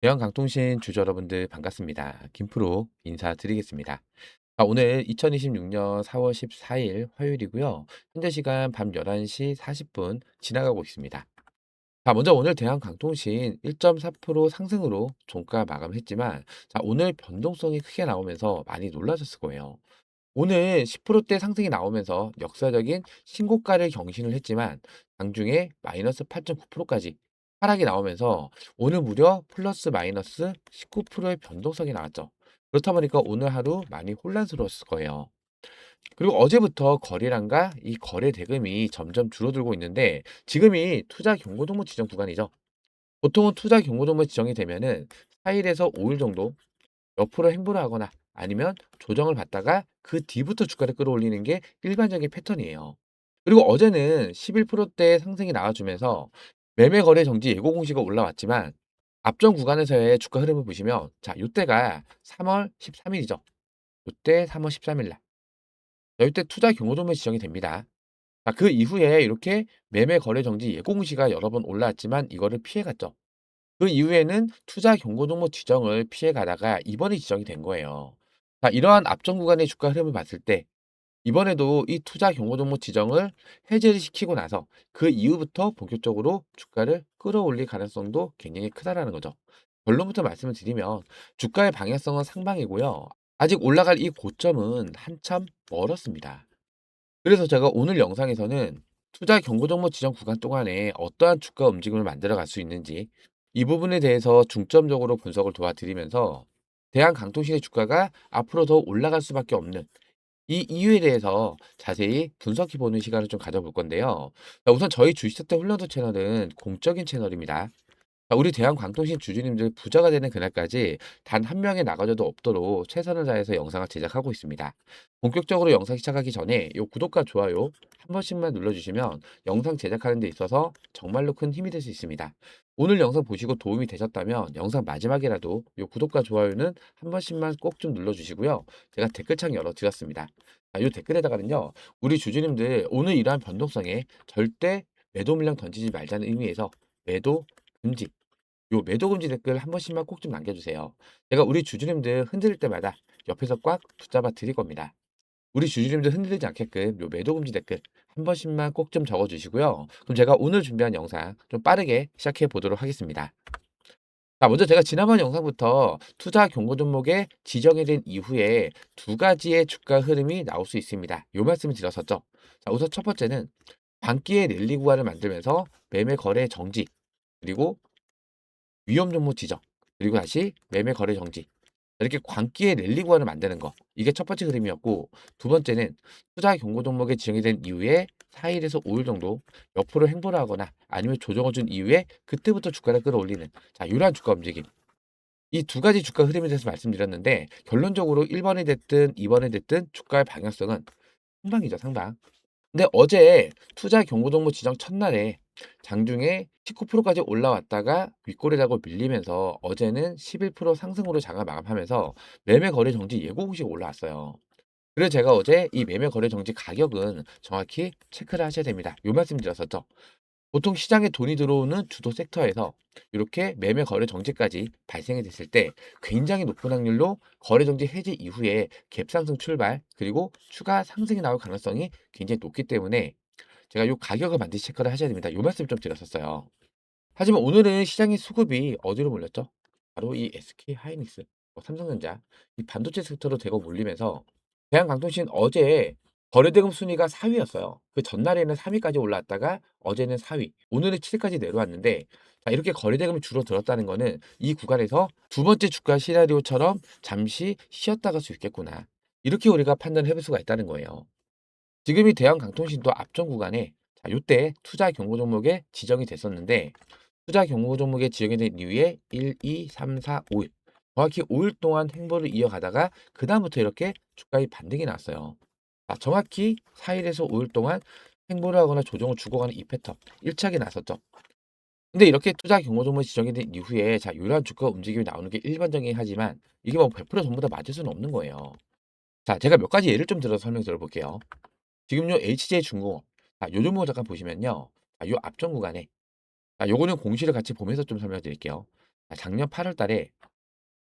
대형 강통신 주주 여러분들 반갑습니다. 김프로 인사드리겠습니다. 오늘 2026년 4월 14일 화요일이고요. 현재 시간 밤 11시 40분 지나가고 있습니다. 먼저 오늘 대한 강통신 1.4% 상승으로 종가 마감했지만 오늘 변동성이 크게 나오면서 많이 놀라셨을 거예요. 오늘 10%대 상승이 나오면서 역사적인 신고가를 경신을 했지만 장중에 마이너스 8.9%까지 하락이 나오면서 오늘 무려 플러스 마이너스 19%의 변동성이 나왔죠. 그렇다 보니까 오늘 하루 많이 혼란스러웠을 거예요. 그리고 어제부터 거래량과 이 거래 대금이 점점 줄어들고 있는데 지금이 투자 경고동목 지정 구간이죠. 보통은 투자 경고동목 지정이 되면은 4일에서 5일 정도 옆으로 행보를 하거나 아니면 조정을 받다가 그 뒤부터 주가를 끌어올리는 게 일반적인 패턴이에요. 그리고 어제는 11%대 상승이 나와주면서 매매 거래 정지 예고 공시가 올라왔지만 앞전 구간에서의 주가 흐름을 보시면 이때가 3월 13일이죠. 이때 3월 13일 날. 이때 투자 경고도매 지정이 됩니다. 그 이후에 이렇게 매매 거래 정지 예고 공시가 여러 번 올라왔지만 이거를 피해갔죠. 그 이후에는 투자 경고 종목 지정을 피해 가다가 이번에 지정이 된 거예요. 이러한 앞전 구간의 주가 흐름을 봤을 때 이번에도 이 투자 경고 종목 지정을 해제를 시키고 나서 그 이후부터 본격적으로 주가를 끌어올릴 가능성도 굉장히 크다라는 거죠. 결론부터 말씀을 드리면 주가의 방향성은 상방이고요. 아직 올라갈 이 고점은 한참 멀었습니다. 그래서 제가 오늘 영상에서는 투자 경고 종목 지정 구간 동안에 어떠한 주가 움직임을 만들어 갈 수 있는지 이 부분에 대해서 중점적으로 분석을 도와드리면서 대한 강통신의 주가가 앞으로 더 올라갈 수밖에 없는 이 이유에 대해서 자세히 분석해 보는 시간을 좀 가져볼 건데요. 우선 저희 주식스타 훈련소 채널은 공적인 채널입니다. 우리 대한광통신 주주님들 부자가 되는 그날까지 단 한 명의 나가줘도 없도록 최선을 다해서 영상을 제작하고 있습니다. 본격적으로 영상 시작하기 전에 요 구독과 좋아요 한 번씩만 눌러주시면 영상 제작하는 데 있어서 정말로 큰 힘이 될 수 있습니다. 오늘 영상 보시고 도움이 되셨다면 영상 마지막이라도 요 구독과 좋아요는 한 번씩만 꼭 좀 눌러주시고요. 제가 댓글창 열어드렸습니다. 요 댓글에다가는요. 우리 주주님들 오늘 이러한 변동성에 절대 매도 물량 던지지 말자는 의미에서 매도 금지 요 매도 금지 댓글 한 번씩만 꼭 좀 남겨주세요. 제가 우리 주주님들 흔들릴 때마다 옆에서 꽉 붙잡아 드릴 겁니다. 우리 주주님들 흔들리지 않게끔 요 매도 금지 댓글 한 번씩만 꼭 좀 적어주시고요. 그럼 제가 오늘 준비한 영상 좀 빠르게 시작해 보도록 하겠습니다. 먼저 제가 지난번 영상부터 투자 경고 종목에 지정이 된 이후에 두 가지의 주가 흐름이 나올 수 있습니다. 요 말씀을 드렸었죠. 우선 첫 번째는 반기의 랠리 구간을 만들면서 매매 거래 정지 그리고 위험 종목 지정, 그리고 다시 매매 거래 정지. 이렇게 광기의 랠리 구간을 만드는 거. 이게 첫 번째 흐름이었고, 두 번째는 투자 경고 종목에 지정이 된 이후에 4일에서 5일 정도 옆으로 행보를 하거나 아니면 조정을 준 이후에 그때부터 주가를 끌어올리는 이러한 주가 움직임. 이 두 가지 주가 흐름에 대해서 말씀드렸는데 결론적으로 1번이 됐든 2번이 됐든 주가의 방향성은 상방이죠, 상방. 근데 어제 투자 경고정보 지정 첫날에 장중에 19%까지 올라왔다가 윗꼬리라고 밀리면서 어제는 11% 상승으로 장을 마감하면서 매매 거래 정지 예고 공시가 올라왔어요. 그래서 제가 어제 이 매매 거래 정지 가격은 정확히 체크를 하셔야 됩니다. 요 말씀 드렸었죠. 보통 시장에 돈이 들어오는 주도 섹터에서 이렇게 매매 거래 정지까지 발생이 됐을 때 굉장히 높은 확률로 거래 정지 해제 이후에 갭상승 출발 그리고 추가 상승이 나올 가능성이 굉장히 높기 때문에 제가 요 가격을 반드시 체크를 하셔야 됩니다. 요 말씀 좀 드렸었어요. 하지만 오늘은 시장의 수급이 어디로 몰렸죠? 바로 이 SK 하이닉스, 삼성전자, 이 반도체 섹터로 대거 몰리면서 대한강통신 어제 거래대금 순위가 4위였어요. 그 전날에는 3위까지 올라왔다가 어제는 4위, 오늘은 7위까지 내려왔는데 이렇게 거래대금이 줄어들었다는 거는 이 구간에서 두 번째 주가 시나리오처럼 잠시 쉬었다 갈 수 있겠구나. 이렇게 우리가 판단해 볼 수가 있다는 거예요. 지금이 대한강통신도 앞전 구간에 요때 투자 경고 종목에 지정이 됐었는데 투자 경고 종목에 지정이 된 이후에 1, 2, 3, 4, 5일 정확히 5일 동안 행보를 이어가다가 그다음부터 이렇게 주가의 반등이 나왔어요. 정확히 4일에서 5일 동안 행보를 하거나 조정을 주고 가는 이 패턴 1차게 나섰죠. 근데 이렇게 투자 경고 종목이 지정이 된 이후에 이러한 주가 움직임이 나오는 게 일반적이긴 하지만 이게 뭐 100% 전부 다 맞을 수는 없는 거예요. 제가 몇 가지 예를 좀 들어서 설명 드려볼게요. 지금 요 HJ중공업 요 종목 잠깐 보시면요. 요 앞전 구간에 요거는 공시를 같이 보면서 좀 설명드릴게요. 작년 8월 달에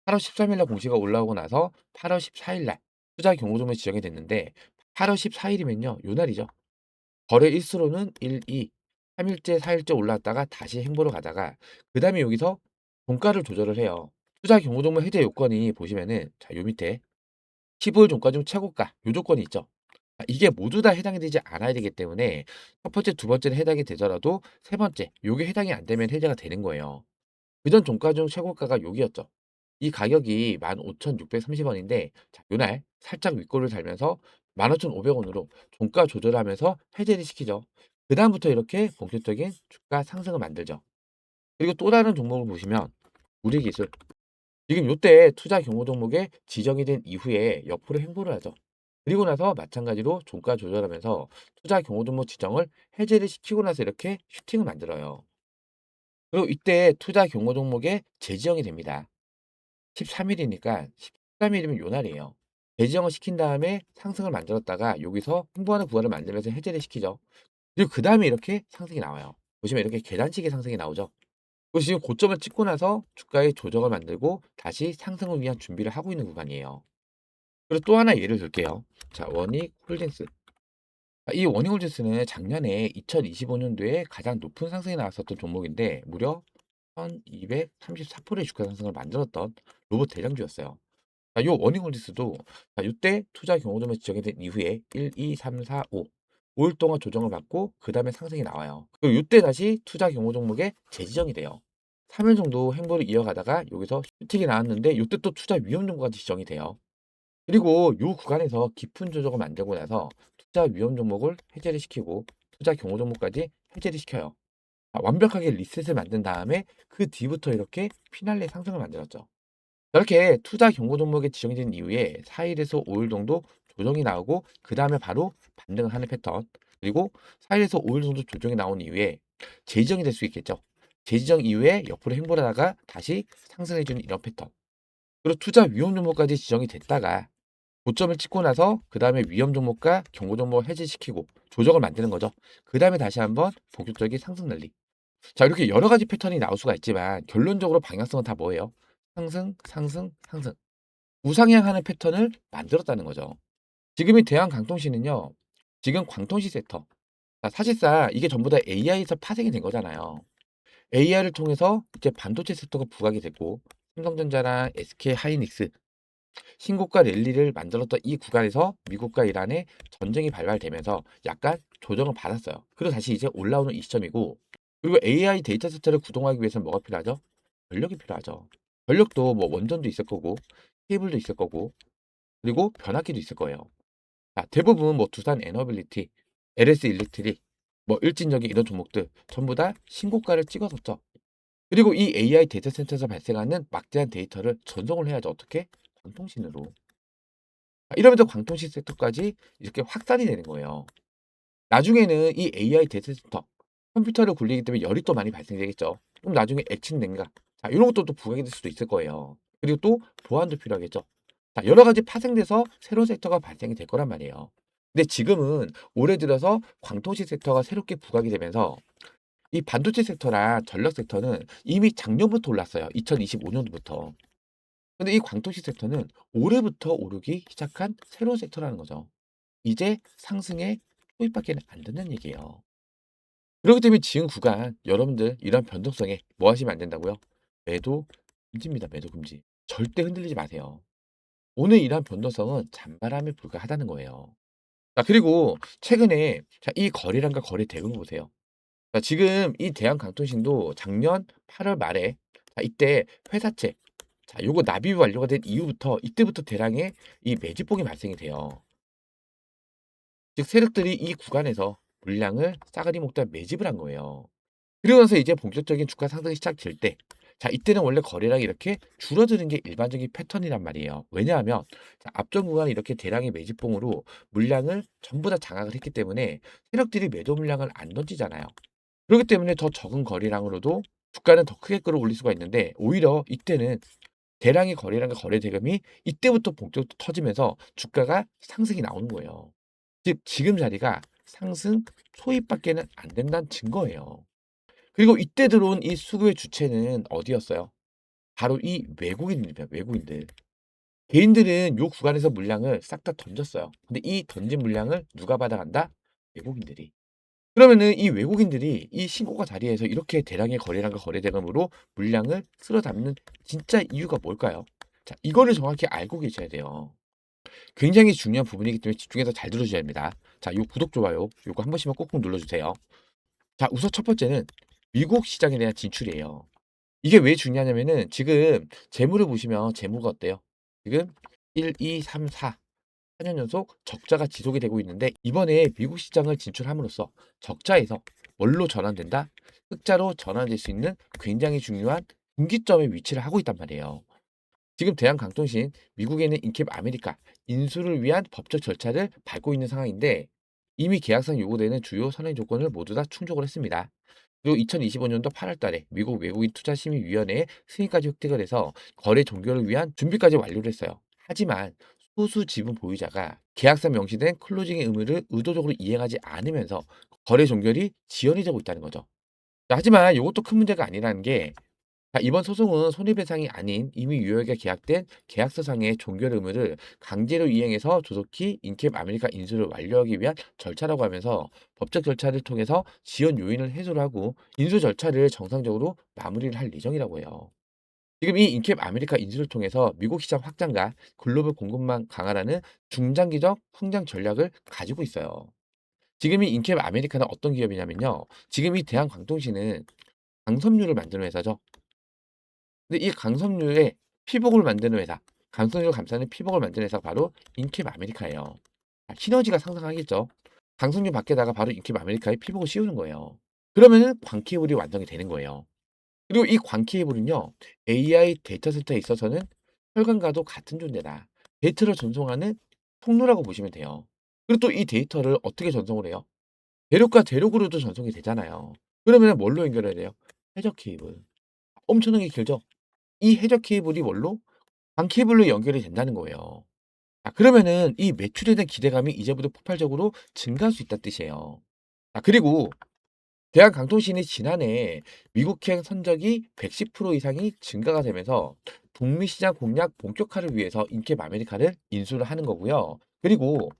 8월 13일 날 공시가 올라오고 나서 8월 14일 날 투자 경고점을 지정이 됐는데 8월 14일이면요. 요 날이죠. 거래 일수로는 1, 2, 3일째, 4일째 올라왔다가 다시 횡보로 가다가 그다음에 여기서 종가를 조절을 해요. 투자 경고종목 해제 요건이 보시면은 요 밑에 15일 종가 중 최고가 요 조건이 있죠. 이게 모두 다 해당이 되지 않아야 되기 때문에 첫 번째, 두 번째는 해당이 되더라도 세 번째 요게 해당이 안 되면 해제가 되는 거예요. 그전 종가 중 최고가가 여기였죠. 이 가격이 15,630원인데 요날 살짝 윗골을 달면서 15,500원으로 종가 조절하면서 해제를 시키죠. 그다음부터 이렇게 본격적인 주가 상승을 만들죠. 그리고 또 다른 종목을 보시면 우리기술. 지금 요때 투자 경고 종목에 지정이 된 이후에 옆으로 횡보를 하죠. 그리고 나서 마찬가지로 종가 조절하면서 투자 경고 종목 지정을 해제를 시키고 나서 이렇게 슈팅을 만들어요. 그리고 이때 투자 경고 종목에 재지정이 됩니다. 13일이니까 13일이면 요 날이에요. 재지정을 시킨 다음에 상승을 만들었다가 여기서 홍보하는 구간을 만들면서 해제를 시키죠. 그리고 그다음에 이렇게 상승이 나와요. 보시면 이렇게 계단식의 상승이 나오죠. 그리고 지금 고점을 찍고 나서 주가의 조정을 만들고 다시 상승을 위한 준비를 하고 있는 구간이에요. 그리고 또 하나 예를 들게요. 자, 원익홀딩스. 이 원익홀딩스는 작년에 2025년도에 가장 높은 상승이 나왔었던 종목인데 무려 1234%의 주가 상승을 만들었던 로봇 대장주였어요. 요 워닝홀리스도 요때 투자 경고점을 지정이 된 이후에 1, 2, 3, 4, 5 5일 동안 조정을 받고 그다음에 상승이 나와요. 그리고 요때 다시 투자 경고 종목에 재지정이 돼요. 3일 정도 행보를 이어가다가 여기서 슈팅이 나왔는데 요때 또 투자 위험 종목까지 지정이 돼요. 그리고 요 구간에서 깊은 조정을 만들고 나서 투자 위험 종목을 해제를 시키고 투자 경고 종목까지 해제를 시켜요. 완벽하게 리셋을 만든 다음에 그 뒤부터 이렇게 피날레 상승을 만들었죠. 이렇게 투자 경고 종목에 지정이 된 이후에 4일에서 5일 정도 조정이 나오고 그다음에 바로 반등을 하는 패턴. 그리고 4일에서 5일 정도 조정이 나온 이후에 재지정이 될 수 있겠죠. 재지정 이후에 옆으로 횡보하다가 다시 상승해 주는 이런 패턴. 그리고 투자 위험 종목까지 지정이 됐다가 고점을 찍고 나서 그다음에 위험 종목과 경고 종목을 해제시키고 조정을 만드는 거죠. 그다음에 다시 한번 본격적인 상승 난리. 자, 이렇게 여러 가지 패턴이 나올 수가 있지만 결론적으로 방향성은 다 뭐예요? 상승, 상승, 상승. 우상향하는 패턴을 만들었다는 거죠. 지금의 대한강통시는요. 지금 광통시 섹터. 사실상 이게 전부 다 AI에서 파생이 된 거잖아요. AI를 통해서 이제 반도체 섹터가 부각이 됐고 삼성전자랑 SK 하이닉스 신고가 랠리를 만들었던 이 구간에서 미국과 이란의 전쟁이 발발되면서 약간 조정을 받았어요. 그리고 다시 이제 올라오는 이 시점이고 그리고 AI 데이터 센터를 구동하기 위해서는 뭐가 필요하죠? 전력이 필요하죠. 전력도 뭐 원전도 있을 거고 케이블도 있을 거고 그리고 변압기도 있을 거예요. 자, 대부분 뭐 두산 에너빌리티, LS 일렉트릭, 뭐 일진전기 이런 종목들 전부 다 신고가를 찍었었죠. 그리고 이 AI 데이터 센터에서 발생하는 막대한 데이터를 전송을 해야죠. 어떻게? 광통신으로. 이러면서 광통신 섹터까지 이렇게 확산이 되는 거예요. 나중에는 이 AI 데이터 센터, 컴퓨터를 굴리기 때문에 열이 또 많이 발생되겠죠. 그럼 나중에 액침 냉각, 자, 이런 것도 또 부각이 될 수도 있을 거예요. 그리고 또 보안도 필요하겠죠. 자, 여러 가지 파생돼서 새로운 섹터가 발생이 될 거란 말이에요. 근데 지금은 올해 들어서 광통시 섹터가 새롭게 부각이 되면서 이 반도체 섹터랑 전력 섹터는 이미 작년부터 올랐어요. 2025년도부터. 근데 이 광통시 섹터는 올해부터 오르기 시작한 새로운 섹터라는 거죠. 이제 상승의 초입밖에는 안 된다는 얘기예요. 그렇기 때문에 지금 구간 여러분들 이런 변동성에 뭐 하시면 안 된다고요? 매도 금지입니다. 매도 금지. 절대 흔들리지 마세요. 오늘 이러한 변동성은 잔바람에 불과하다는 거예요. 자, 그리고 최근에 자, 이 거래량과 거래 대금을 보세요. 자, 지금 이 대한강통신도 작년 8월 말에 자, 이때 회사채 자, 요거 납입이 완료가 된 이후부터 이때부터 대량의 이 매집봉이 발생이 돼요. 즉 세력들이 이 구간에서 물량을 싸그리 먹다 매집을 한 거예요. 그리고 나서 이제 본격적인 주가 상승이 시작될 때, 자, 이때는 원래 거래량이 이렇게 줄어드는 게 일반적인 패턴이란 말이에요. 왜냐하면, 자, 앞전 구간에 이렇게 대량의 매집봉으로 물량을 전부 다 장악을 했기 때문에 세력들이 매도 물량을 안 던지잖아요. 그렇기 때문에 더 적은 거래량으로도 주가는 더 크게 끌어올릴 수가 있는데, 오히려 이때는 대량의 거래량과 거래 대금이 이때부터 본격적으로 터지면서 주가가 상승이 나오는 거예요. 즉, 지금 자리가 상승 초입밖에는 안 된다는 증거예요. 그리고 이때 들어온 이 수급의 주체는 어디였어요? 바로 이 외국인입니다, 외국인들. 개인들은 요 구간에서 물량을 싹 다 던졌어요. 근데 이 던진 물량을 누가 받아간다? 외국인들이. 그러면은 이 외국인들이 이 신고가 자리에서 이렇게 대량의 거래량과 거래 대금으로 물량을 쓸어 담는 진짜 이유가 뭘까요? 자, 이거를 정확히 알고 계셔야 돼요. 굉장히 중요한 부분이기 때문에 집중해서 잘 들어주셔야 합니다. 자, 요 구독, 좋아요 요거 한 번씩만 꼭꼭 눌러주세요. 자, 우선 첫 번째는 미국 시장에 대한 진출이에요. 이게 왜 중요하냐면은 지금 재무를 보시면 재무가 어때요? 지금 1, 2, 3, 4 4년 연속 적자가 지속이 되고 있는데 이번에 미국 시장을 진출함으로써 적자에서 뭘로 전환된다? 흑자로 전환될 수 있는 굉장히 중요한 분기점에 위치를 하고 있단 말이에요. 지금 대한강통신 미국에 있는 인캡 아메리카 인수를 위한 법적 절차를 밟고 있는 상황인데 이미 계약상 요구되는 주요 선행 조건을 모두 다 충족을 했습니다. 그리고 2025년도 8월 달에 미국 외국인 투자심의위원회의 승인까지 획득을 해서 거래 종결을 위한 준비까지 완료를 했어요. 하지만 소수 지분 보유자가 계약상 명시된 클로징의 의무를 의도적으로 이행하지 않으면서 거래 종결이 지연이 되고 있다는 거죠. 하지만 이것도 큰 문제가 아니라는 게 이번 소송은 손해배상이 아닌 이미 유효하게 계약된 계약서상의 종결 의무를 강제로 이행해서 조속히 인캡 아메리카 인수를 완료하기 위한 절차라고 하면서 법적 절차를 통해서 지연 요인을 해소를 하고 인수 절차를 정상적으로 마무리를 할 예정이라고 해요. 지금 이 인캡 아메리카 인수를 통해서 미국 시장 확장과 글로벌 공급망 강화라는 중장기적 성장 전략을 가지고 있어요. 지금 이 인캡 아메리카는 어떤 기업이냐면요. 지금 이 대한광통시는 강섬유를 만드는 회사죠. 근데 이 강섬유의 피복을 만드는 회사, 강섬유를 감싸는 피복을 만드는 회사가 바로 인캡 아메리카예요. 시너지가 상승하겠죠. 강섬유 밖에다가 바로 인캡 아메리카의 피복을 씌우는 거예요. 그러면은 광케이블이 완성이 되는 거예요. 그리고 이 광케이블은요, AI 데이터 센터에 있어서는 혈관과도 같은 존재다. 데이터를 전송하는 통로라고 보시면 돼요. 그리고 또 이 데이터를 어떻게 전송을 해요? 대륙과 대륙으로도 전송이 되잖아요. 그러면 뭘로 연결해야 돼요? 해저 케이블. 엄청나게 길죠? 이 해저 케이블이 뭘로? 광 케이블로 연결이 된다는 거예요. 그러면은 이 매출에 대한 기대감이 이제부터 폭발적으로 증가할 수 있다는 뜻이에요. 그리고 대한강통신이 지난해 미국행 선적이 110% 이상이 증가가 되면서 북미 시장 공략 본격화를 위해서 인캡 아메리카를 인수를 하는 거고요. 그리고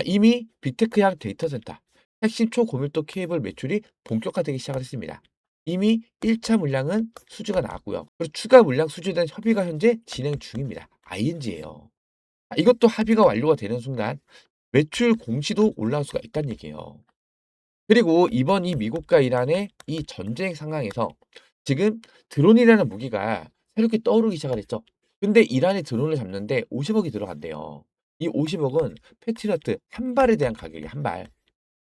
이미 빅테크향 데이터 센터 핵심 초고밀도 케이블 매출이 본격화되기 시작을 했습니다. 이미 1차 물량은 수주가 나왔고요. 그리고 추가 물량 수주에 대한 협의가 현재 진행 중입니다. ING예요. 이것도 합의가 완료가 되는 순간 매출 공시도 올라올 수가 있다는 얘기예요. 그리고 이번 이 미국과 이란의 이 전쟁 상황에서 지금 드론이라는 무기가 새롭게 떠오르기 시작을 했죠. 근데 이란이 드론을 잡는데 50억이 들어간대요. 이 50억은 패트리어트 한 발에 대한 가격이 한 발.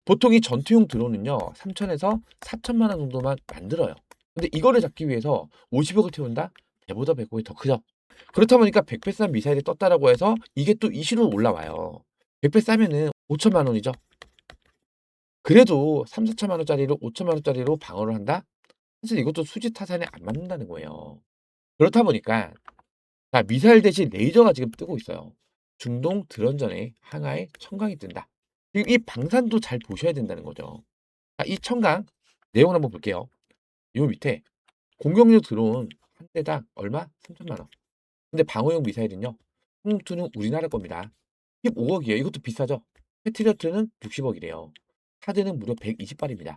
보통 이 전투용 드론은요, 3천에서 4천만 원 정도만 만들어요. 근데 이거를 잡기 위해서 50억을 태운다? 배보다 배꼽이 더 크죠. 그렇다 보니까 100배 싼 미사일이 떴다라고 해서 이게 또 이슈로 올라와요. 100배 싸면은 5천만 원이죠. 그래도 3-4천만 원짜리로 5천만 원짜리로 방어를 한다? 사실 이것도 수지 타산에 안 맞는다는 거예요. 그렇다 보니까 미사일 대신 레이저가 지금 뜨고 있어요. 중동 드론전에 항하에 청강이 뜬다. 지금 이 방산도 잘 보셔야 된다는 거죠. 이 청강 내용을 한번 볼게요. 요 밑에 공격용 드론 한 대당 얼마? 3천만 원. 근데 방어용 미사일은요. 한국투는 우리나라 겁니다. 15억이에요. 이것도 비싸죠? 패트리어트는 60억이래요. 카드는 무려 120발입니다.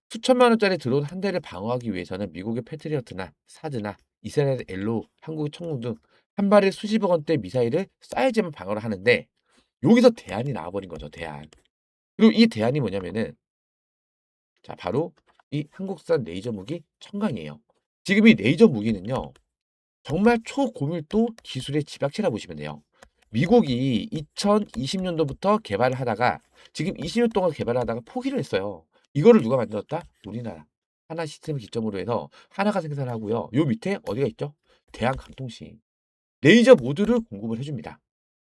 수천만 원짜리 드론 한 대를 방어하기 위해서는 미국의 패트리어트나 사드나 이스라엘의 엘로, 한국의 청룡 등 한 발에 수십억 원대 미사일을 쏴야지만 방어를 하는데 여기서 대안이 나와버린 거죠, 대안. 그리고 이 대안이 뭐냐면은 바로 이 한국산 레이저 무기 청강이에요. 지금 이 레이저 무기는요. 정말 초고밀도 기술의 집약체라 보시면 돼요. 미국이 2020년도부터 개발을 하다가 지금 20년 동안 개발을 하다가 포기를 했어요. 이거를 누가 만들었다? 우리나라. 하나 시스템을 기점으로 해서 하나가 생산을 하고요. 요 밑에 어디가 있죠? 대한강통신. 레이저 모듈을 공급을 해줍니다.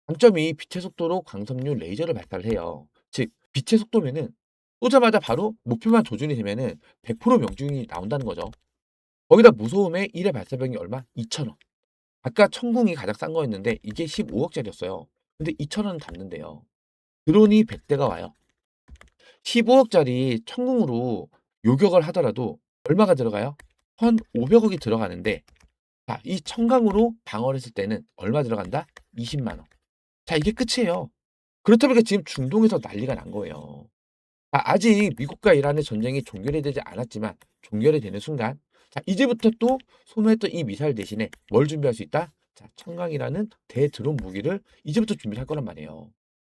장점이 빛의 속도로 광섬유 레이저를 발사를 해요. 즉 빛의 속도면은 쏘자마자 바로 목표만 조준이 되면은 100% 명중이 나온다는 거죠. 거기다 무소음의 1회 발사병이 얼마? 2,000원. 아까 천궁이 가장 싼 거였는데 이게 15억짜리였어요. 근데 2,000원 담는데요. 드론이 100대가 와요. 15억짜리 천궁으로 요격을 하더라도 얼마가 들어가요? 1,500억이 들어가는데 자, 이 청강으로 방어를 했을 때는 얼마 들어간다? 20만 원. 자, 이게 끝이에요. 그렇다 보니까 지금 중동에서 난리가 난 거예요. 아직 미국과 이란의 전쟁이 종결이 되지 않았지만 종결이 되는 순간 자, 이제부터 또 소모했던 이 미사일 대신에 뭘 준비할 수 있다? 자, 청강이라는 대드론 무기를 이제부터 준비를 할 거란 말이에요.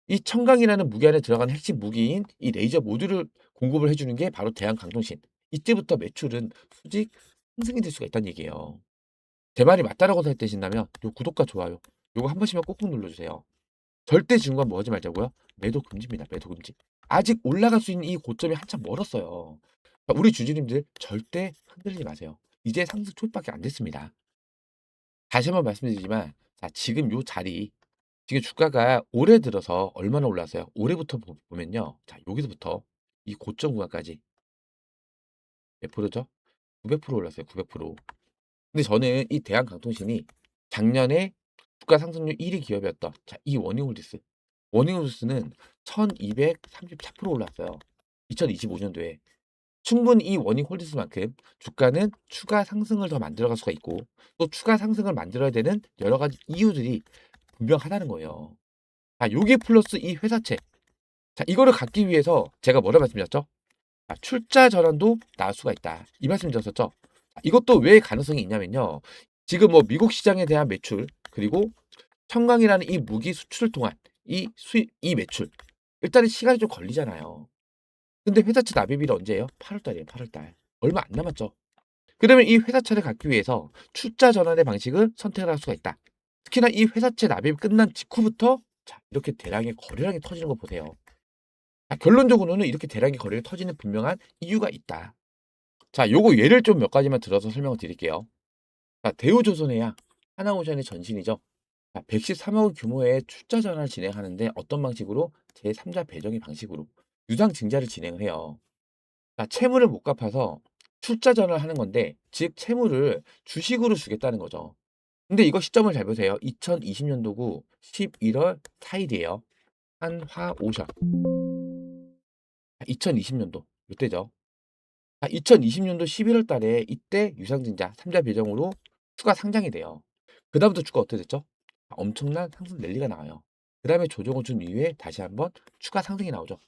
이 청강이라는 무기 안에 들어간 핵심 무기인 이 레이저 모듈을 공급을 해주는 게 바로 대한강통신. 이때부터 매출은 수직 상승이 될 수가 있다는 얘기예요. 제 말이 맞다라고 생각되신다면 요 구독과 좋아요 요거 한 번씩만 꼭꼭 눌러주세요. 절대 지금 건 뭐 하지 말자고요? 매도 금지입니다. 매도 금지. 아직 올라갈 수 있는 이 고점이 한참 멀었어요. 우리 주주님들 절대 흔들리지 마세요. 이제 상승 초입밖에 안 됐습니다. 다시 한번 말씀드리지만 자, 지금 요 자리 지금 주가가 올해 들어서 얼마나 올랐어요? 올해부터 보면요. 자, 여기서부터 이 고점 구간까지 몇 프로죠? 900% 올랐어요. 900%. 근데 저는 이 대한강통신이 작년에 주가 상승률 1위 기업이었던 자, 이 워닝홀디스. 워닝홀디스는 1234% 올랐어요. 2025년도에. 충분히 이 워닝홀디스만큼 주가는 추가 상승을 더 만들어갈 수가 있고 또 추가 상승을 만들어야 되는 여러 가지 이유들이 분명하다는 거예요. 아, 요게 플러스 이 회사채. 자, 이거를 갖기 위해서 제가 뭐라 말씀드렸죠? 아, 출자 전환도 나올 수가 있다. 이 말씀 드렸었죠? 이것도 왜 가능성이 있냐면요. 지금 뭐 미국 시장에 대한 매출 그리고 청강이라는 이 무기 수출을 통한 이 수입, 이 매출. 일단은 시간이 좀 걸리잖아요. 근데 회사채 납입일이 언제예요? 8월 달이에요. 8월 달. 얼마 안 남았죠. 그러면 이 회사채를 갖기 위해서 출자 전환의 방식을 선택을 할 수가 있다. 특히나 이 회사채 납입이 끝난 직후부터 자, 이렇게 대량의 거래량이 터지는 거 보세요. 자, 결론적으로는 이렇게 대량의 거래량이 터지는 분명한 이유가 있다. 자, 요거 예를 좀 몇 가지만 들어서 설명을 드릴게요. 자, 대우조선해양 하나오션의 전신이죠. 자, 113억 규모의 출자 전환을 진행하는데 어떤 방식으로? 제3자 배정의 방식으로 유상 증자를 진행을 해요. 자, 채무를 못 갚아서 출자 전환을 하는 건데 즉 채무를 주식으로 주겠다는 거죠. 근데 이거 시점을 잘 보세요. 2020년도구 11월 4일이에요. 한화오션. 2020년도 이때죠. 2020년도 11월 달에 이때 유상증자 3자 배정으로 추가 상장이 돼요. 그다음부터 주가 어떻게 됐죠? 엄청난 상승 랠리가 나와요. 그다음에 조정을 준 이후에 다시 한번 추가 상승이 나오죠.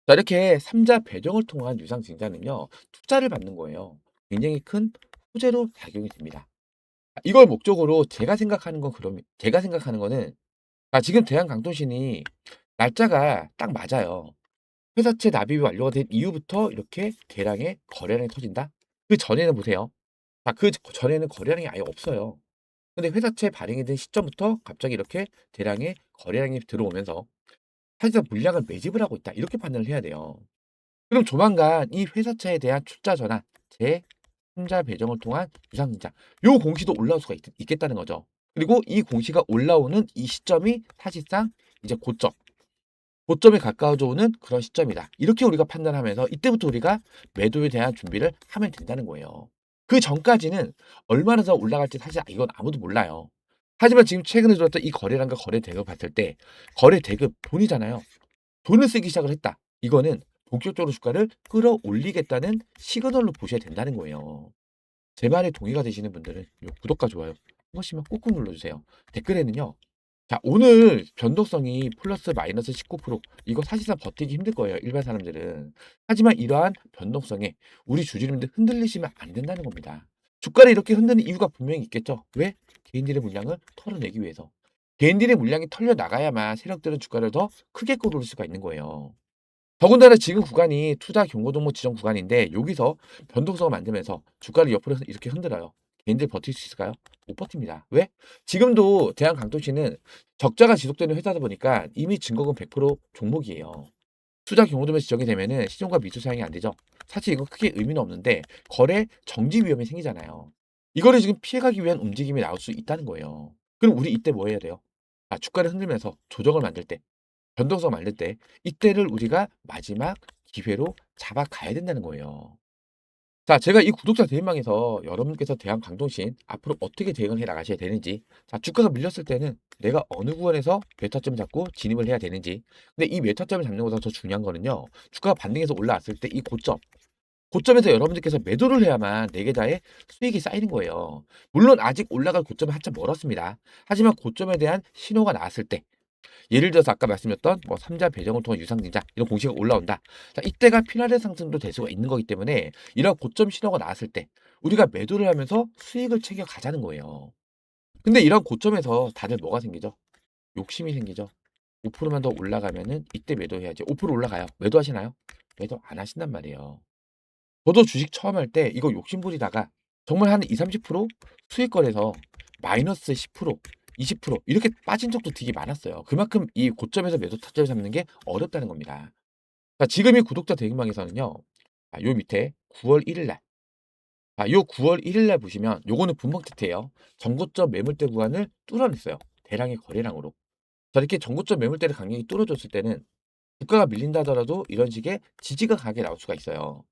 자, 이렇게 3자 배정을 통한 유상증자는요. 투자를 받는 거예요. 굉장히 큰 호재로 작용이 됩니다. 이걸 목적으로 제가 생각하는 거는 지금 대한강통신이 날짜가 딱 맞아요. 회사채 납입이 완료가 된 이후부터 이렇게 대량의 거래량이 터진다? 그전에는 보세요. 그전에는 거래량이 아예 없어요. 근데 회사채 발행이 된 시점부터 갑자기 이렇게 대량의 거래량이 들어오면서 사실상 물량을 매집을 하고 있다. 이렇게 판단을 해야 돼요. 그럼 조만간 이 회사채에 대한 출자 전환, 제3자 배정을 통한 유상증자, 요 공시도 올라올 수가 있겠다는 거죠. 그리고 이 공시가 올라오는 이 시점이 사실상 이제 고점에 가까워져 오는 그런 시점이다. 이렇게 우리가 판단하면서 이때부터 우리가 매도에 대한 준비를 하면 된다는 거예요. 그 전까지는 얼마나 더 올라갈지 사실 이건 아무도 몰라요. 하지만 지금 최근에 들었던 이 거래량과 거래 대금을 봤을 때 거래 대금 돈이잖아요. 돈을 쓰기 시작을 했다. 이거는 본격적으로 주가를 끌어올리겠다는 시그널로 보셔야 된다는 거예요. 제 말에 동의가 되시는 분들은 요 구독과 좋아요 한 번씩만 꾹꾹 눌러주세요. 댓글에는요. 자, 오늘 변동성이 플러스 마이너스 19% 이거 사실상 버티기 힘들 거예요. 일반 사람들은. 하지만 이러한 변동성에 우리 주주님들 흔들리시면 안 된다는 겁니다. 주가를 이렇게 흔드는 이유가 분명히 있겠죠. 왜? 개인들의 물량을 털어내기 위해서. 개인들의 물량이 털려 나가야만 세력들은 주가를 더 크게 끌어올릴 수가 있는 거예요. 더군다나 지금 구간이 투자 경고등목 지정 구간인데 여기서 변동성을 만들면서 주가를 옆으로 이렇게 흔들어요. 개인들 버틸 수 있을까요? 못 버팁니다. 왜? 지금도 대한강통신은 적자가 지속되는 회사다 보니까 이미 증거금 100% 종목이에요. 투자 경고등목 지정이 되면은 시종과 미수 사용이 안 되죠. 사실 이거 크게 의미는 없는데 거래 정지 위험이 생기잖아요. 이거를 지금 피해가기 위한 움직임이 나올 수 있다는 거예요. 그럼 우리 이때 뭐 해야 돼요? 주가를 흔들면서 조정을 만들 때 변동성 만들 때 이때를 우리가 마지막 기회로 잡아가야 된다는 거예요. 자, 제가 이 구독자 대인방에서 여러분께서 대한강통신 앞으로 어떻게 대응을 해 나가셔야 되는지, 자, 주가가 밀렸을 때는 내가 어느 구간에서 메타점을 잡고 진입을 해야 되는지, 근데 이 메타점을 잡는 것보다 더 중요한 거는요, 주가가 반등해서 올라왔을 때 이 고점, 고점에서 여러분들께서 매도를 해야만 내 계좌에 수익이 쌓이는 거예요. 물론 아직 올라갈 고점은 한참 멀었습니다. 하지만 고점에 대한 신호가 나왔을 때, 예를 들어서 아까 말씀드렸던 뭐 삼자 배정을 통한 유상증자 이런 공시가 올라온다. 자, 이때가 피날의 상승도 될 수가 있는 거기 때문에 이런 고점 신호가 나왔을 때 우리가 매도를 하면서 수익을 챙겨 가자는 거예요. 근데 이런 고점에서 다들 뭐가 생기죠? 욕심이 생기죠. 5%만 더 올라가면은 이때 매도해야지. 5% 올라가요. 매도하시나요? 매도 안 하신단 말이에요. 저도 주식 처음 할 때 이거 욕심 부리다가 정말 한 20-30% 수익권에서 마이너스 10% 20% 이렇게 빠진 적도 되게 많았어요. 그만큼 이 고점에서 매도 타점을 잡는 게 어렵다는 겁니다. 자, 지금 이 구독자 대행방에서는요. 요 밑에 9월 1일 날, 요 9월 1일 날 보시면 요거는 분봉 차트예요. 전고점 매물대 구간을 뚫어냈어요. 대량의 거래량으로. 자, 이렇게 전고점 매물대를 강력히 뚫어줬을 때는 주가가 밀린다 하더라도 이런 식의 지지가 강하게 나올 수가 있어요.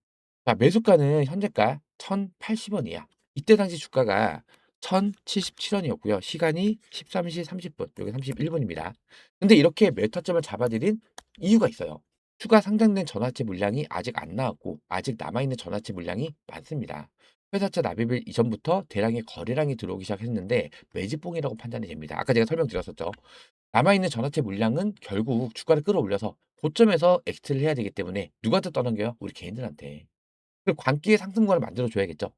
자, 매수가는 현재가 1,080원이야. 이때 당시 주가가 1,077원이었고요. 시간이 13시 30분, 여기 31분입니다. 근데 이렇게 매타점을 잡아들인 이유가 있어요. 추가 상장된 전화체 물량이 아직 안 나왔고 아직 남아있는 전화체 물량이 많습니다. 회사채 납입일 이전부터 대량의 거래량이 들어오기 시작했는데 매집봉이라고 판단이 됩니다. 아까 제가 설명드렸었죠. 남아있는 전화체 물량은 결국 주가를 끌어올려서 고점에서 엑스트를 해야 되기 때문에 누구한테 떠넘겨요? 우리 개인들한테. 그 광기의 상승권을 만들어 줘야겠죠.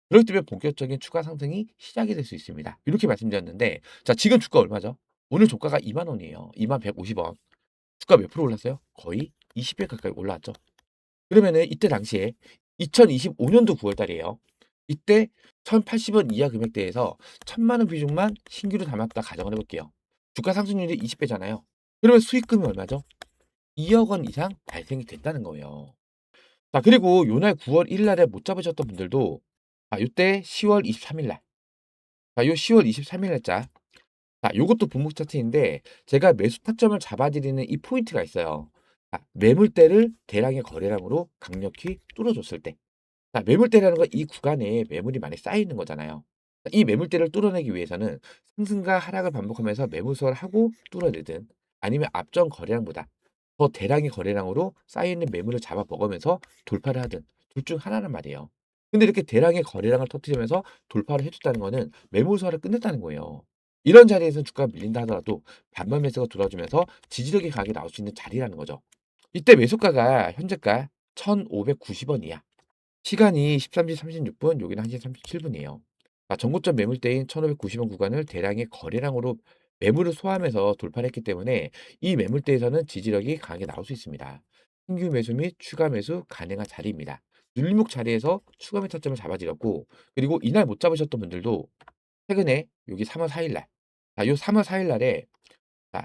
그렇기 때문에 본격적인 추가 상승이 시작이 될 수 있습니다. 이렇게 말씀드렸는데 자, 지금 주가 얼마죠? 오늘 종가가 2만 원이에요. 2150원. 주가 몇 프로 올랐어요? 거의 20배 가까이 올라왔죠. 그러면은 이때 당시에 2025년도 9월 달이에요. 이때 1,080원 이하 금액대에서 1,000만 원 비중만 신규로 담았다 가정을 해 볼게요. 주가 상승률이 20배잖아요. 그러면 수익금이 얼마죠? 2억 원 이상 발생이 된다는 거예요. 자, 그리고 요날 9월 1일 날에 못 잡으셨던 분들도 요때 10월 23일 날. 요 10월 23일 날짜. 자, 요것도 분목 차트인데 제가 매수 타점을 잡아드리는 이 포인트가 있어요. 매물대를 대량의 거래량으로 강력히 뚫어줬을 때. 자, 매물대라는 건 이 구간에 매물이 많이 쌓여 있는 거잖아요. 이 매물대를 뚫어내기 위해서는 상승과 하락을 반복하면서 매물수를 하고 뚫어내든 아니면 앞전 거래량보다 더 대량의 거래량으로 쌓여있는 매물을 잡아 먹으면서 돌파를 하든 둘 중 하나란 말이에요. 근데 이렇게 대량의 거래량을 터뜨리면서 돌파를 해줬다는 거는 매물수를 끝냈다는 거예요. 이런 자리에서 주가가 밀린다 하더라도 반반 매수가 돌아주면서 지지력이 강하게 나올 수 있는 자리라는 거죠. 이때 매수가가 현재가 1,590원이야. 시간이 13시 36분, 여기는 1시 37분이에요. 전고점 매물대인 1,590원 구간을 대량의 거래량으로 매물을 소화하면서 돌파를 했기 때문에 이 매물대에서는 지지력이 강하게 나올 수 있습니다. 신규 매수 및 추가 매수 가능한 자리입니다. 눌림목 자리에서 추가 매타점을 잡아드렸고, 그리고 이날 못 잡으셨던 분들도 최근에 여기 3월 4일 날, 요 3월 4일 날에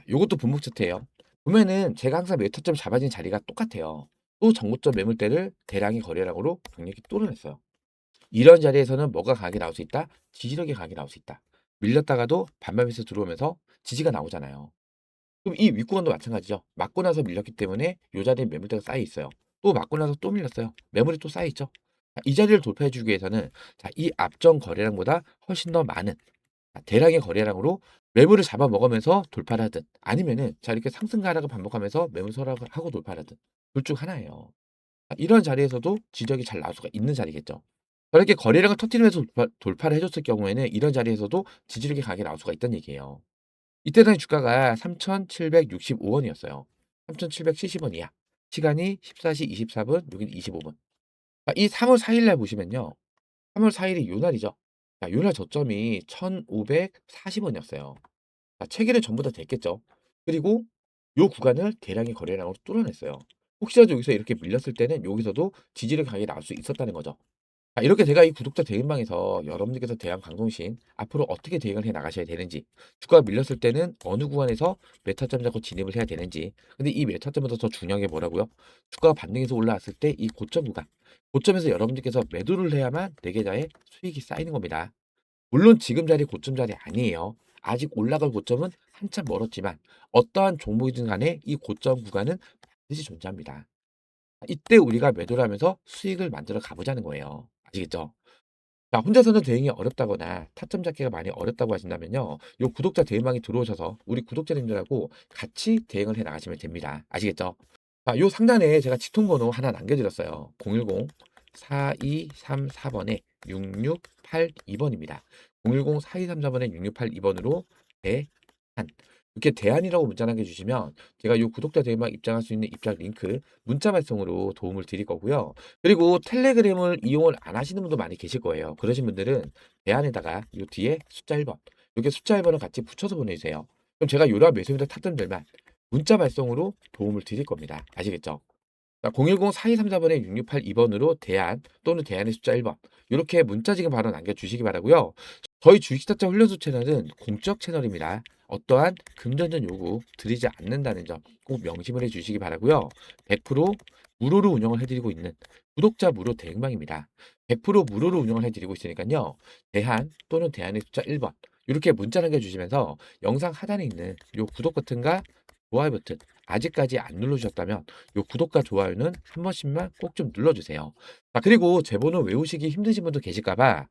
요것도 분목 차트예요. 보면은 제가 항상 매타점 잡아진 자리가 똑같아요. 또 전고점 매물대를 대량의 거래량으로 강력히 뚫어냈어요. 이런 자리에서는 뭐가 강하게 나올 수 있다? 지지력이 강하게 나올 수 있다. 밀렸다가도 반반에서 들어오면서 지지가 나오잖아요. 그럼 이 윗구간도 마찬가지죠. 맞고 나서 밀렸기 때문에 이 자리에 매물대가 쌓여 있어요. 또 맞고 나서 또 밀렸어요. 매물이 또 쌓여 있죠. 이 자리를 돌파해 주기 위해서는 이 앞전 거래량보다 훨씬 더 많은 대량의 거래량으로 매물을 잡아먹으면서 돌파를 하든 아니면은 이렇게 상승과 하락을 반복하면서 매물 소락을 하고 돌파를 하든 둘 중 하나예요. 이런 자리에서도 지적이 잘 나올 수가 있는 자리겠죠. 저렇게 거래량을 터뜨리면서 돌파를 해줬을 경우에는 이런 자리에서도 지지력이 강하게 나올 수가 있다는 얘기예요. 이때 당시 주가가 3,765원이었어요. 3,770원이야. 시간이 14시 24분, 여기는 25분. 이 3월 4일 날 보시면요. 3월 4일이 요 날이죠. 요 날 저점이 1,540원이었어요. 체결은 전부 다 됐겠죠. 그리고 요 구간을 대량의 거래량으로 뚫어냈어요. 혹시라도 여기서 이렇게 밀렸을 때는 여기서도 지지를 강하게 나올 수 있었다는 거죠. 이렇게 제가 이 구독자 대응방에서 여러분들께서 대한 강동신 앞으로 어떻게 대응을 해 나가셔야 되는지, 주가가 밀렸을 때는 어느 구간에서 메타점 잡고 진입을 해야 되는지, 근데 이 메타점보다 더 중요한 게 뭐라고요? 주가가 반등해서 올라왔을 때 이 고점 구간, 고점에서 여러분들께서 매도를 해야만 내 계좌에 수익이 쌓이는 겁니다. 물론 지금 자리 고점 자리 아니에요. 아직 올라갈 고점은 한참 멀었지만 어떠한 종목이든 간에 이 고점 구간은 반드시 존재합니다. 이때 우리가 매도를 하면서 수익을 만들어 가보자는 거예요. 아시겠죠? 자, 혼자서는 대응이 어렵다거나 타점 잡기가 많이 어렵다고 하신다면요. 요 구독자 대응방에 들어오셔서 우리 구독자님들하고 같이 대응을 해 나가시면 됩니다. 아시겠죠? 요 상단에 제가 직통번호 하나 남겨드렸어요. 010 4234번에 6682번입니다. 010-4234번에 6682번으로 대한 이렇게 대안이라고 문자 남겨주시면 제가 이 구독자 대회막 입장할 수 있는 입장 링크 문자 발송으로 도움을 드릴 거고요. 그리고 텔레그램을 이용을 안 하시는 분도 많이 계실 거예요. 그러신 분들은 대안에다가 이 뒤에 숫자 1번 이렇게 숫자 1번을 같이 붙여서 보내주세요. 그럼 제가 요런 매수입니다 탑점들만 문자 발송으로 도움을 드릴 겁니다. 아시겠죠? 010-4234번에 6682번으로 대안 또는 대안의 숫자 1번 이렇게 문자 지금 바로 남겨주시기 바라고요. 저희 주식투자 훈련소 채널은 공적 채널입니다. 어떠한 금전적 요구 드리지 않는다는 점 꼭 명심을 해주시기 바라고요. 100% 무료로 운영을 해드리고 있는 구독자 무료 대응방입니다. 100% 무료로 운영을 해드리고 있으니까요. 대안 또는 대안의 숫자 1번 이렇게 문자 남겨주시면서 영상 하단에 있는 요 구독 버튼과 좋아요 버튼 아직까지 안 눌러주셨다면 요 구독과 좋아요는 한 번씩만 꼭 좀 눌러주세요. 그리고 제 번호 외우시기 힘드신 분도 계실까 봐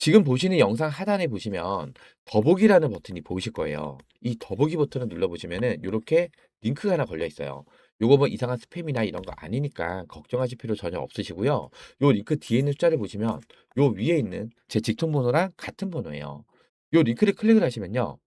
지금 보시는 영상 하단에 보시면 더보기라는 버튼이 보이실 거예요. 이 더보기 버튼을 눌러보시면은 요렇게 링크가 하나 걸려 있어요. 요거 뭐 이상한 스팸이나 이런 거 아니니까 걱정하실 필요 전혀 없으시고요. 요 링크 뒤에 있는 숫자를 보시면 요 위에 있는 제 직통 번호랑 같은 번호예요. 요 링크를 클릭을 하시면요.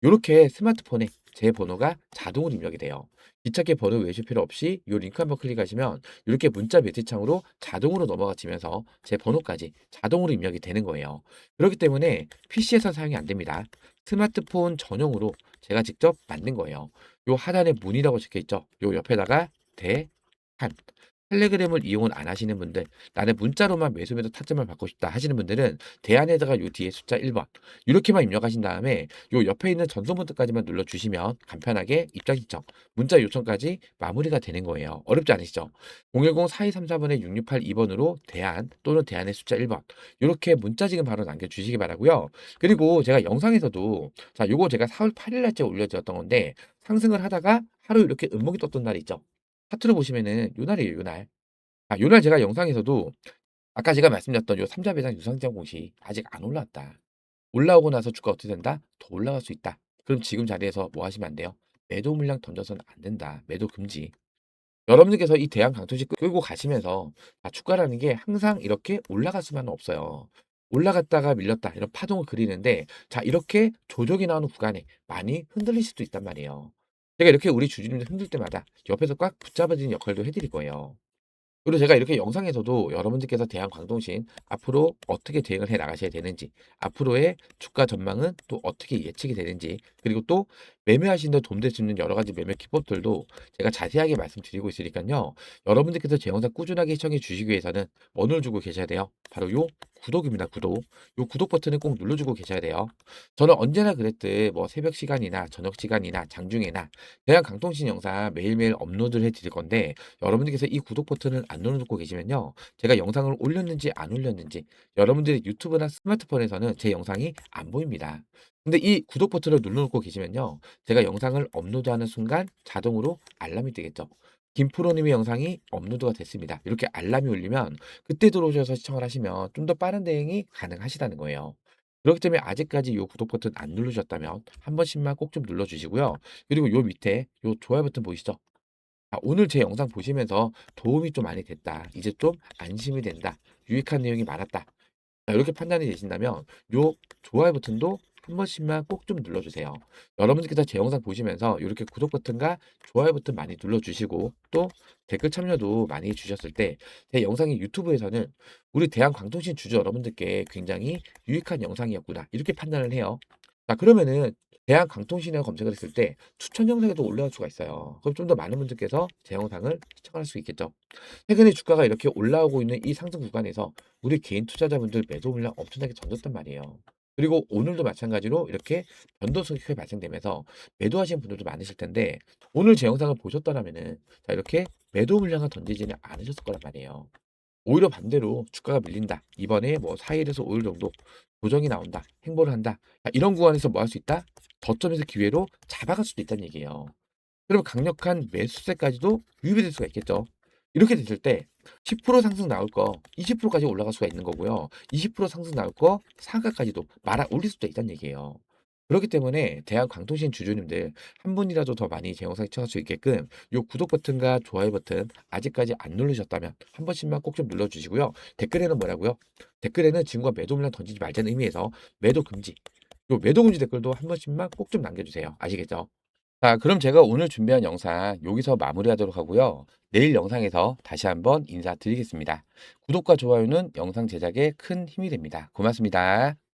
요렇게 스마트폰에 제 번호가 자동으로 입력이 돼요. 기찻길 번호 외우실 필요 없이 요 링크 한번 클릭하시면 이렇게 문자 메시지창으로 자동으로 넘어가시면서 제 번호까지 자동으로 입력이 되는 거예요. 그렇기 때문에 PC에서 사용이 안 됩니다. 스마트폰 전용으로 제가 직접 만든 거예요. 요 하단에 문이라고 적혀 있죠. 요 옆에다가 대한 텔레그램을 이용을 안 하시는 분들, 나는 문자로만 매수매도 타점을 받고 싶다 하시는 분들은 대안에다가 요 뒤에 숫자 1번 이렇게만 입력하신 다음에 요 옆에 있는 전송 버튼까지만 눌러주시면 간편하게 입장 신청, 문자 요청까지 마무리가 되는 거예요. 어렵지 않으시죠? 010-4234번에 6682번으로 대안 또는 대안의 숫자 1번 이렇게 문자 지금 바로 남겨주시기 바라고요. 그리고 제가 영상에서도 자 요거 제가 4월 8일 날짜 올려드렸던 건데 상승을 하다가 하루 이렇게 음목이 떴던 날이 있죠. 차트로 보시면은 요 날이에요, 요 날. 요 날 제가 영상에서도 아까 제가 말씀드렸던 요 삼자 배당 유상증 공시 아직 안 올라왔다. 올라오고 나서 주가 어떻게 된다? 더 올라갈 수 있다. 그럼 지금 자리에서 뭐 하시면 안 돼요? 매도 물량 던져서는 안 된다. 매도 금지. 여러분들께서 이 대양 강투식 끌고 가시면서 주가라는 게 항상 이렇게 올라갈 수만은 없어요. 올라갔다가 밀렸다 이런 파동을 그리는데 자 이렇게 조정이 나오는 구간에 많이 흔들릴 수도 있단 말이에요. 제가 이렇게 우리 주주님들 흔들 때마다 옆에서 꽉 붙잡아 주는 역할도 해 드릴 거예요. 그리고 제가 이렇게 영상에서도 여러분들께서 대한광동신 앞으로 어떻게 대응을 해 나가셔야 되는지, 앞으로의 주가 전망은 또 어떻게 예측이 되는지, 그리고 또 매매하시는 데 도움될 수 있는 여러 가지 매매 기법들도 제가 자세하게 말씀드리고 있으니까요. 여러분들께서 제 영상 꾸준하게 시청해 주시기 위해서는 뭐 눌러주고 계셔야 돼요? 바로 요 구독입니다. 구독. 요 구독 버튼을 꼭 눌러주고 계셔야 돼요. 저는 언제나 그랬듯 뭐 새벽 시간이나 저녁 시간이나 장중에나 대한강통신 영상 매일매일 업로드를 해 드릴 건데 여러분들께서 이 구독 버튼을 안 눌러놓고 계시면요. 제가 영상을 올렸는지 안 올렸는지 여러분들의 유튜브나 스마트폰에서는 제 영상이 안 보입니다. 근데 이 구독 버튼을 눌러놓고 계시면요. 제가 영상을 업로드하는 순간 자동으로 알람이 뜨겠죠. 김프로님의 영상이 업로드가 됐습니다. 이렇게 알람이 울리면 그때 들어오셔서 시청을 하시면 좀 더 빠른 대응이 가능하시다는 거예요. 그렇기 때문에 아직까지 이 구독 버튼 안 누르셨다면 한 번씩만 꼭 좀 눌러주시고요. 그리고 요 밑에 요 좋아요 버튼 보이시죠? 오늘 제 영상 보시면서 도움이 좀 많이 됐다. 이제 좀 안심이 된다. 유익한 내용이 많았다. 자, 이렇게 판단이 되신다면 요 좋아요 버튼도 한 번씩만 꼭 좀 눌러주세요. 여러분들께서 제 영상 보시면서 이렇게 구독 버튼과 좋아요 버튼 많이 눌러주시고 또 댓글 참여도 많이 해주셨을 때 제 영상이 유튜브에서는 우리 대한광통신 주주 여러분들께 굉장히 유익한 영상이었구나 이렇게 판단을 해요. 자 그러면은 대한강통신을 검색을 했을 때 추천 영상에도 올라올 수가 있어요. 그럼 좀 더 많은 분들께서 제 영상을 시청할 수 있겠죠. 최근에 주가가 이렇게 올라오고 있는 이 상승 구간에서 우리 개인 투자자분들 매도 물량 엄청나게 던졌단 말이에요. 그리고 오늘도 마찬가지로 이렇게 변동성이 크게 발생되면서 매도하시는 분들도 많으실 텐데 오늘 제 영상을 보셨더라면은 자 이렇게 매도 물량을 던지지는 않으셨을 거란 말이에요. 오히려 반대로 주가가 밀린다. 이번에 뭐 4일에서 5일 정도 조정이 나온다. 행보를 한다. 이런 구간에서 뭐 할 수 있다? 저점에서 기회로 잡아갈 수도 있다는 얘기예요. 그러면 강력한 매수세까지도 유입이 될 수가 있겠죠. 이렇게 됐을 때 10% 상승 나올 거 20%까지 올라갈 수가 있는 거고요. 20% 상승 나올 거 상한가까지도 말아 올릴 수도 있다는 얘기예요. 그렇기 때문에 대한광통신 주주님들 한 분이라도 더 많이 제 영상 시청할 수 있게끔 요 구독 버튼과 좋아요 버튼 아직까지 안 누르셨다면 한 번씩만 꼭 좀 눌러주시고요. 댓글에는 뭐라고요? 댓글에는 지금과 매도 물량 던지지 말자는 의미에서 매도 금지, 요 매도 금지 댓글도 한 번씩만 꼭 좀 남겨주세요. 아시겠죠? 자, 그럼 제가 오늘 준비한 영상 여기서 마무리하도록 하고요. 내일 영상에서 다시 한번 인사드리겠습니다. 구독과 좋아요는 영상 제작에 큰 힘이 됩니다. 고맙습니다.